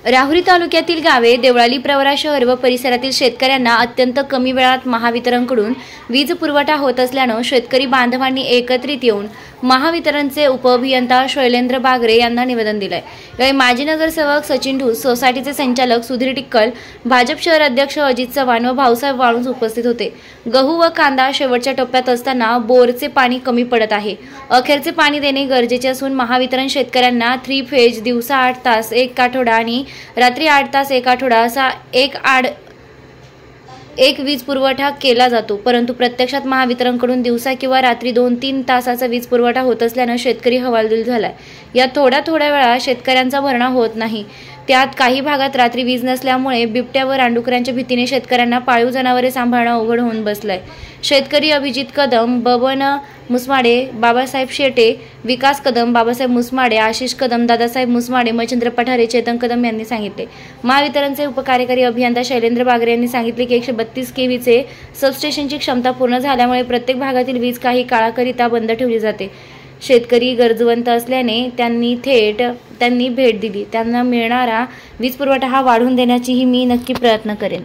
राहुरी तालुक्यातील गावे, देवळाली, प्रवरा शहर व परिसरातील शेतकऱ्यांना अत्यंत कमी वेळात महावितरणकडून वीज पुरवठा होत असल्यानं शेतकरी बांधवांनी एकत्रित येऊन महावितरणचे उपअभियंता शैलेंद्र बागरे यांना निवेदन दिले। यावेळी माजी नगरसेवक सचिन ढूस, सोसायटीचे संचालक सुधीर टिक्कल, भाजप शहर अध्यक्ष अजित चव्हाण व भाऊसाहेब वाळुंज उपस्थित होते। गहू व कांदा शेवटच्या टप्प्यात असताना बोरचे पाणी कमी पडत आहे। अखेरचे पाणी देणे गरजेचे असून महावितरण शेतकऱ्यांना 3 फेज दिवसा 8 तास 1 आठवडा आणि रात्री 8 तास 1 आठवडा असा एक वीज पुरवठा केला जातो, परंतु प्रत्यक्षात महावितरणकडून दिवसा किंवा रात्री 2-3 तासाचा वीज पुरवठा होत असल्याने शेतकरी हवालदिल झालाय। या थोड्या वेळा शेतकऱ्यांचा भरणा होत नाही। त्यात काही भागात रात्री वीज नसल्यामुळे बिबट्या व रानडुकरांच्या भीतीने शेतकऱ्यांना पाळीव जनावरे सांभाळणं अवघड होऊन बसलंय। शेतकरी अभिजित कदम, बबन मुसमाडे, बाबासाहेब शेटे, विकास कदम, बाबासाहेब मुसमाडे, आशिष कदम, दादासाहेब मुसमाडे, मच्छिंद्र पठारे, चेतन कदम यांनी सांगितले। महावितरणचे उपकार्यकारी अभियंता शैलेंद्र बागरे यांनी सांगितले की 132 केव्हीचे सबस्टेशनची क्षमता पूर्ण झाल्यामुळे प्रत्येक भागातील वीज काही काळाकरिता बंद ठेवली जाते। शेतकरी गरजवंत असल्याने त्यांनी भेट दिली। त्यांना मिळणारा वीज पुरवठा हा वाढवून देण्याचीही मी नक्की प्रयत्न करेन।